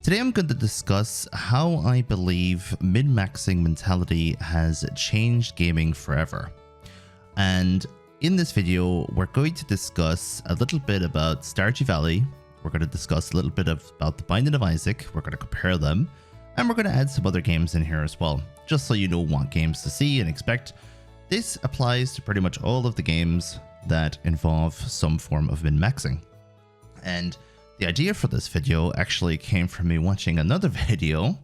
Today I'm going to discuss how I believe min-maxing mentality has changed gaming forever. And in this video, we're going to discuss a little bit about Stardew Valley. We're going to discuss a little bit about The Binding of Isaac. We're going to compare them. And we're going to add some other games in here as well, just so you know what games to see and expect. This applies to pretty much all of the games that involve some form of min-maxing. And the idea for this video actually came from me watching another video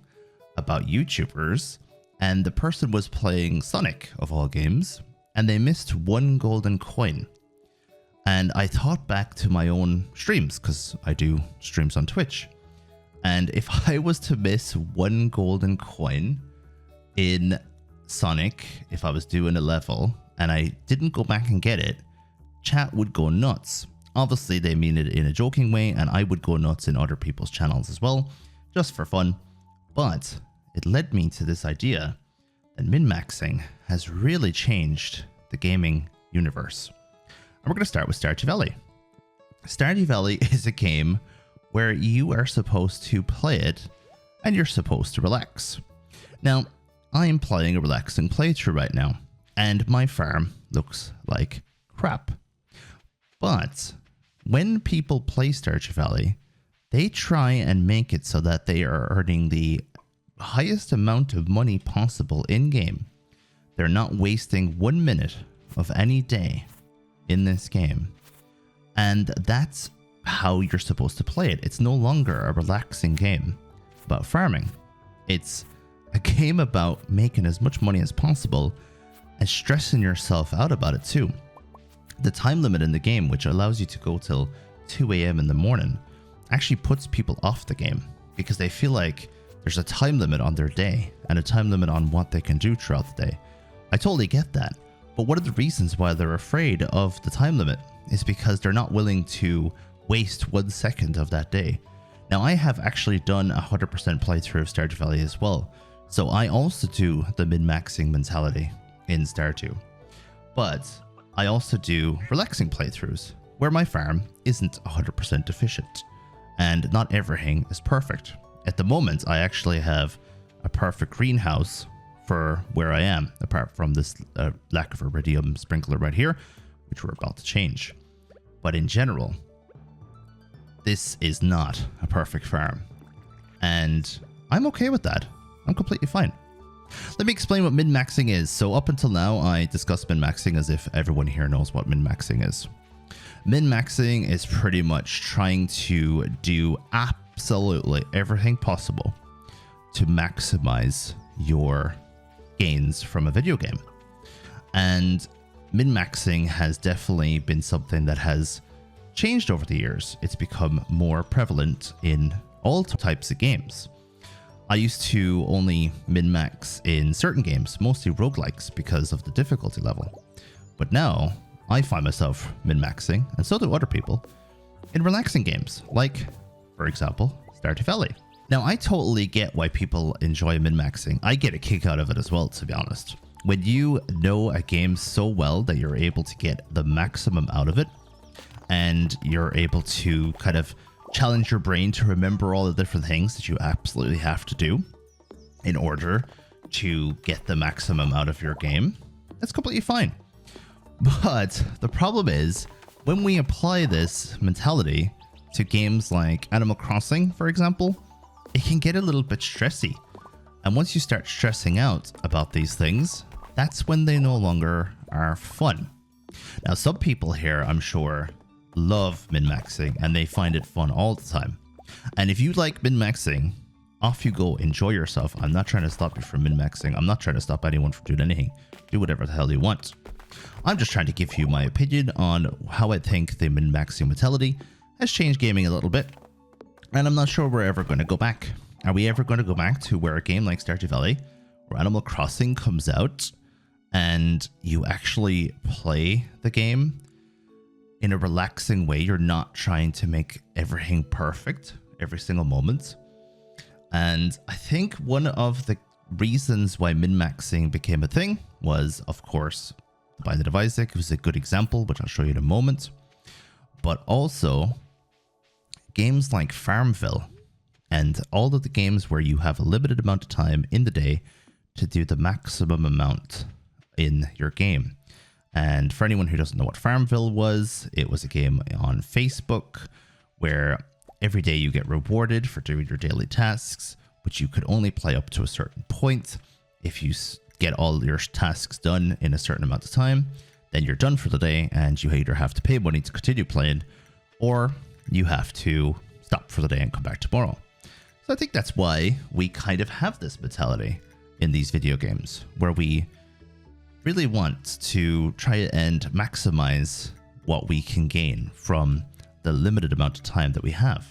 about YouTubers, and the person was playing Sonic, of all games, and they missed one golden coin. And I thought back to my own streams, because I do streams on Twitch. And if I was to miss one golden coin in Sonic, if I was doing a level, and I didn't go back and get it, chat would go nuts. Obviously, they mean it in a joking way, and I would go nuts in other people's channels as well, just for fun. But it led me to this idea that min-maxing has really changed the gaming universe. And we're going to start with Stardew Valley. Stardew Valley is a game where you are supposed to play it, and you're supposed to relax. Now, I am playing a relaxing playthrough right now, and my farm looks like crap. But when people play Stardew Valley, they try and make it so that they are earning the highest amount of money possible in-game. They're not wasting 1 minute of any day in this game. And that's how you're supposed to play it. It's no longer a relaxing game about farming. It's a game about making as much money as possible and stressing yourself out about it too. The time limit in the game, which allows you to go till 2 a.m. in the morning, actually puts people off the game because they feel like there's a time limit on their day and a time limit on what they can do throughout the day. I totally get that. But one of the reasons why they're afraid of the time limit is because they're not willing to waste 1 second of that day. Now, I have actually done a 100% playthrough of Stardew Valley as well. So I also do the min-maxing mentality in Stardew. But I also do relaxing playthroughs where my farm isn't 100% efficient and not everything is perfect. At the moment, I actually have a perfect greenhouse for where I am, apart from this lack of iridium sprinkler right here, which we're about to change. But in general, this is not a perfect farm, and I'm okay with that. I'm completely fine. Let me explain what min-maxing is. So up until now, I discussed min-maxing as if everyone here knows what min-maxing is. Min-maxing is pretty much trying to do absolutely everything possible to maximize your gains from a video game. And min-maxing has definitely been something that has changed over the years. It's become more prevalent in all types of games. I used to only min-max in certain games, mostly roguelikes, because of the difficulty level. But now, I find myself min-maxing, and so do other people, in relaxing games, like, for example, Stardew Valley. Now, I totally get why people enjoy min-maxing. I get a kick out of it as well, to be honest. When you know a game so well that you're able to get the maximum out of it, and you're able to kind of challenge your brain to remember all the different things that you absolutely have to do in order to get the maximum out of your game, that's completely fine. But the problem is, when we apply this mentality to games like Animal Crossing, for example, it can get a little bit stressy. And once you start stressing out about these things, that's when they no longer are fun. Now, some people here, I'm sure, love min-maxing and they find it fun all the time. And if you like min-maxing, off you go, enjoy yourself. I'm not trying to stop you from min-maxing. I'm not trying to stop anyone from doing anything. Do whatever the hell you want. I'm just trying to give you my opinion on how I think the min-maxing mentality has changed gaming a little bit. And I'm not sure we're ever going to go back. Are we ever going to go back to where a game like Stardew Valley or Animal Crossing comes out and you actually play the game in a relaxing way? You're not trying to make everything perfect every single moment. And I think one of the reasons why min-maxing became a thing was, of course, The Binding of Isaac was a good example, which I'll show you in a moment. But also games like Farmville and all of the games where you have a limited amount of time in the day to do the maximum amount in your game. And for anyone who doesn't know what Farmville was, it was a game on Facebook where every day you get rewarded for doing your daily tasks, but you could only play up to a certain point. If you get all your tasks done in a certain amount of time, then you're done for the day, and you either have to pay money to continue playing, or you have to stop for the day and come back tomorrow. So I think that's why we kind of have this mentality in these video games, where we really want to try and maximize what we can gain from the limited amount of time that we have.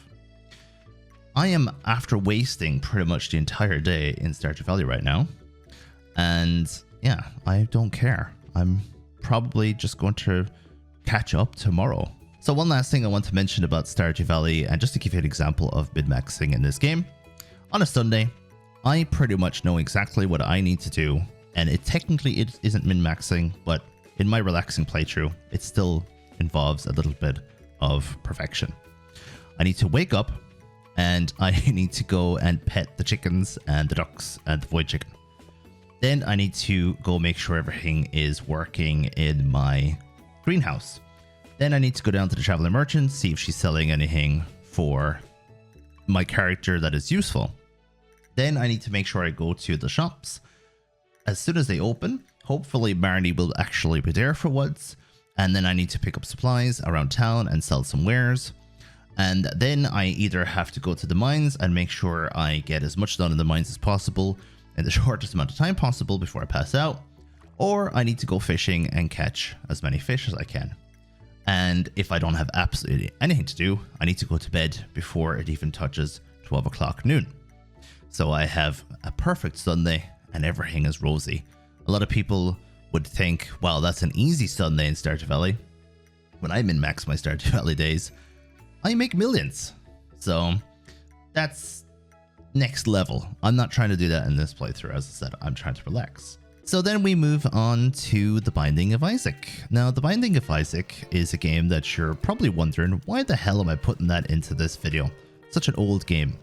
I am after wasting pretty much the entire day in Stardew Valley right now, and yeah, I don't care. I'm probably just going to catch up tomorrow. So one last thing I want to mention about Stardew Valley, and just to give you an example of min-maxing in this game, on a Sunday, I pretty much know exactly what I need to do. And it isn't min-maxing, but in my relaxing playthrough, it still involves a little bit of perfection. I need to wake up, and I need to go and pet the chickens and the ducks and the void chicken. Then I need to go make sure everything is working in my greenhouse. Then I need to go down to the traveling merchant, see if she's selling anything for my character that is useful. Then I need to make sure I go to the shops. As soon as they open, hopefully Marnie will actually be there for once. And then I need to pick up supplies around town and sell some wares. And then I either have to go to the mines and make sure I get as much done in the mines as possible in the shortest amount of time possible before I pass out. Or I need to go fishing and catch as many fish as I can. And if I don't have absolutely anything to do, I need to go to bed before it even touches 12 o'clock noon. So I have a perfect Sunday and everything is rosy. A lot of people would think, wow, that's an easy Sunday in Stardew Valley. When I min-max my Stardew Valley days, I make millions. So that's next level. I'm not trying to do that in this playthrough. As I said, I'm trying to relax. So then we move on to The Binding of Isaac. Now, The Binding of Isaac is a game that you're probably wondering, why the hell am I putting that into this video? Such an old game.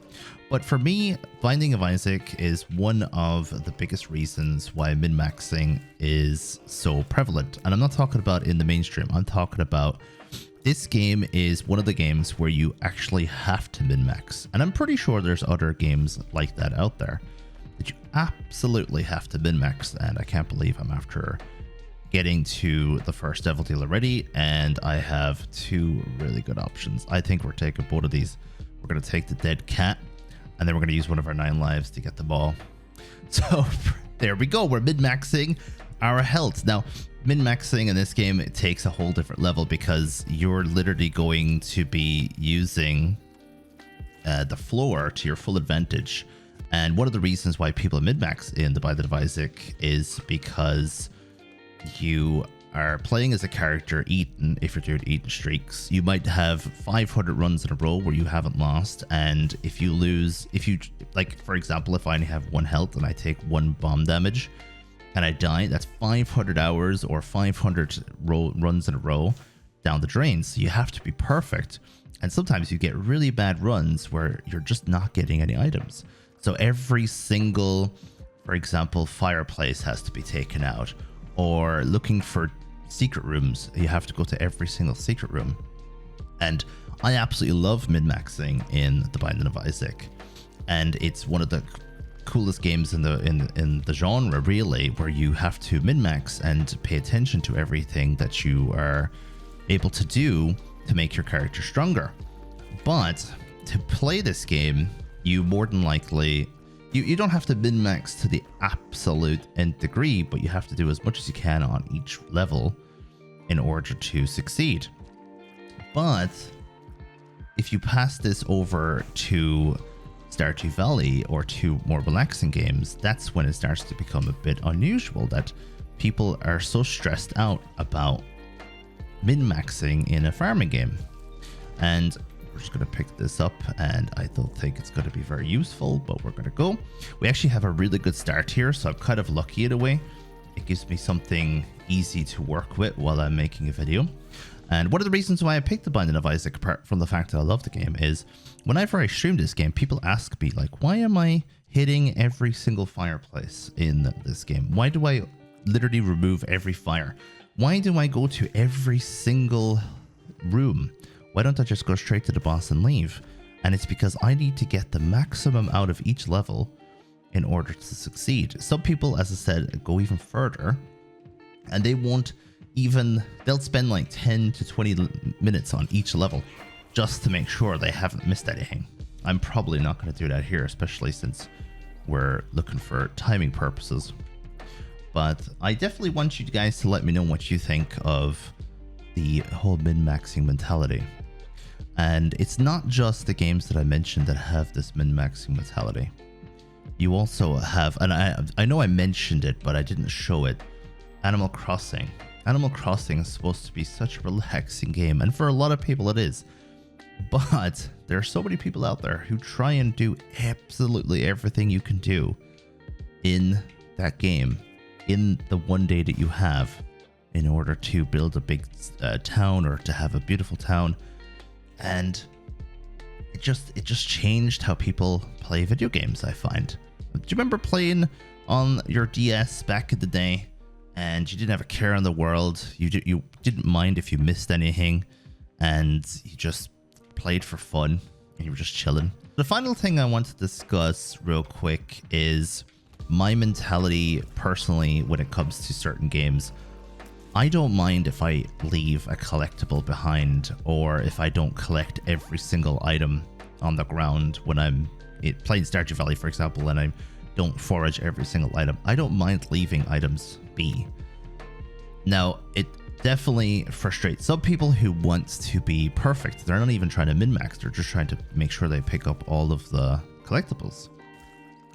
But for me, Binding of Isaac is one of the biggest reasons why min-maxing is so prevalent. And I'm not talking about in the mainstream. I'm talking about this game is one of the games where you actually have to min-max. And I'm pretty sure there's other games like that out there that you absolutely have to min-max. And I can't believe I'm after getting to the first devil deal already. And I have two really good options. I think we're taking both of these. We're going to take the dead cat, and then we're going to use one of our 9 lives to get the ball. So there we go. We're min-maxing our health. Now, min-maxing in this game, it takes a whole different level because you're literally going to be using the floor to your full advantage. And one of the reasons why people min-max in The Binding of Isaac is because you are playing as a character Eaton. If you're doing Eaton streaks, you might have 500 runs in a row where you haven't lost, and if you lose, like for example, if I only have 1 health and I take 1 bomb damage and I die, that's 500 hours or 500 runs in a row down the drain. So you have to be perfect, and sometimes you get really bad runs where you're just not getting any items. So every single, for example, fireplace has to be taken out, or looking for secret rooms, you have to go to every single secret room. And I absolutely love min-maxing in The Binding of Isaac, and it's one of the coolest games in the genre, really, where you have to min-max and pay attention to everything that you are able to do to make your character stronger. But to play this game, you more than likely you don't have to min-max to the absolute nth degree, but you have to do as much as you can on each level in order to succeed. But if you pass this over to Stardew Valley or to more relaxing games, that's when it starts to become a bit unusual that people are so stressed out about min-maxing in a farming game. And we're just going to pick this up, and I don't think it's going to be very useful, but we're going to go. We actually have a really good start here, so I'm kind of lucky in a way. It gives me something easy to work with while I'm making a video. And one of the reasons why I picked The Binding of Isaac, apart from the fact that I love the game, is whenever I stream this game, people ask me, like, why am I hitting every single fireplace in this game? Why do I literally remove every fire? Why do I go to every single room? Why don't I just go straight to the boss and leave? And it's because I need to get the maximum out of each level in order to succeed. Some people, as I said, go even further, and they won't even, they'll spend like 10 to 20 minutes on each level just to make sure they haven't missed anything. I'm probably not going to do that here, especially since we're looking for timing purposes. But I definitely want you guys to let me know what you think of the whole min-maxing mentality. And it's not just the games that I mentioned that have this min-maxing mentality. You also have, and I know I mentioned it, but I didn't show it, Animal Crossing. Animal Crossing is supposed to be such a relaxing game, and for a lot of people it is. But there are so many people out there who try and do absolutely everything you can do in that game in the one day that you have in order to build a big town or to have a beautiful town. And it just changed how people play video games, I find. Do you remember playing on your DS back in the day and you didn't have a care in the world? You didn't mind if you missed anything and you just played for fun and you were just chilling. The final thing I want to discuss real quick is my mentality personally when it comes to certain games. I don't mind if I leave a collectible behind or if I don't collect every single item on the ground when I'm playing Stardew Valley, for example, and I don't forage every single item. I don't mind leaving items be. Now, it definitely frustrates some people who want to be perfect. They're not even trying to min-max, they're just trying to make sure they pick up all of the collectibles.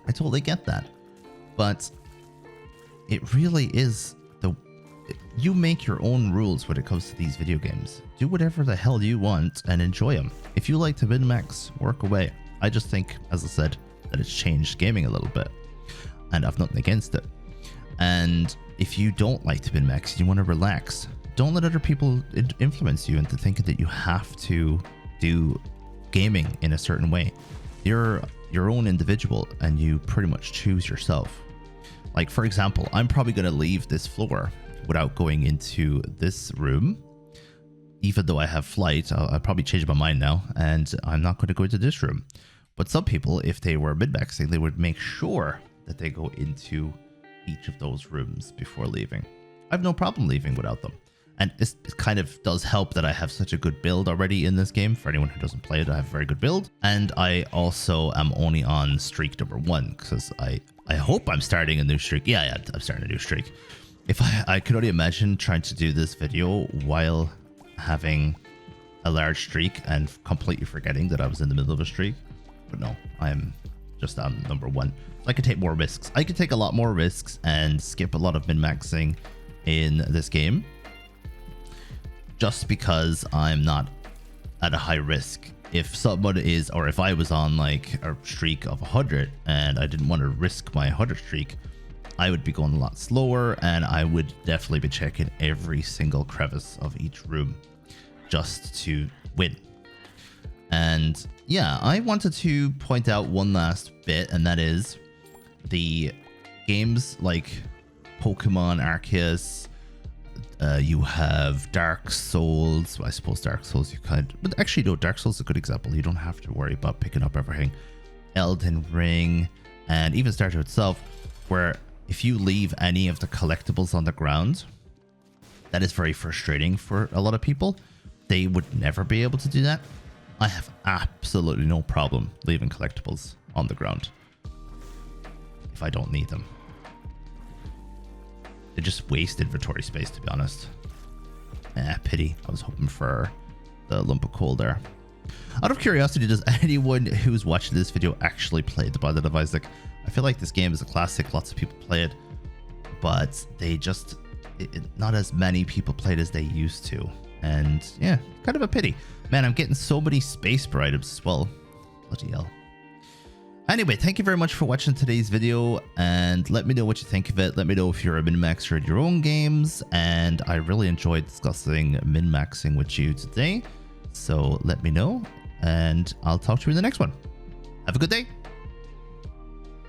I totally get that. But it really is you make your own rules when it comes to these video games. Do whatever the hell you want and enjoy them. If you like to min-max, work away. I just think, as I said, that it's changed gaming a little bit, and I've nothing against it. And if you don't like to min-max, you want to relax, don't let other people influence you into thinking that you have to do gaming in a certain way. You're your own individual and you pretty much choose yourself. Like, for example, I'm probably going to leave this floor without going into this room. Even though I have flight, I'll probably change my mind now, and I'm not going to go into this room. But some people, if they were min-maxing, they would make sure that they go into each of those rooms before leaving. I have no problem leaving without them. And it kind of does help that I have such a good build already in this game. For anyone who doesn't play it, I have a very good build. And I also am only on streak number 1, because I hope I'm starting a new streak. Yeah, I'm starting a new streak. If I could only imagine trying to do this video while having a large streak and completely forgetting that I was in the middle of a streak. But no, I'm just on number 1. So I could take more risks. I could take a lot more risks and skip a lot of min-maxing in this game, just because I'm not at a high risk. If someone is, or if I was on like a streak of 100 and I didn't want to risk my 100 streak, I would be going a lot slower, and I would definitely be checking every single crevice of each room just to win. And yeah, I wanted to point out one last bit, and that is the games like Pokemon Arceus. You have Dark Souls. Well, I suppose Dark Souls you kind of, but actually no, Dark Souls is a good example. You don't have to worry about picking up everything. Elden Ring, and even Stardew itself, where if you leave any of the collectibles on the ground, that is very frustrating for a lot of people. They would never be able to do that. I have absolutely no problem leaving collectibles on the ground if I don't need them. They just waste inventory space, to be honest. Pity. I was hoping for the lump of coal there. Out of curiosity, does anyone who's watching this video actually play The Binding of Isaac? I feel like this game is a classic. Lots of people play it, but they just, not as many people play it as they used to. And yeah, kind of a pity. Man, I'm getting so many space bar items as well. Bloody hell. Anyway, thank you very much for watching today's video, and let me know what you think of it. Let me know if you're a min-maxer in your own games, and I really enjoyed discussing min-maxing with you today. So let me know, and I'll talk to you in the next one. Have a good day.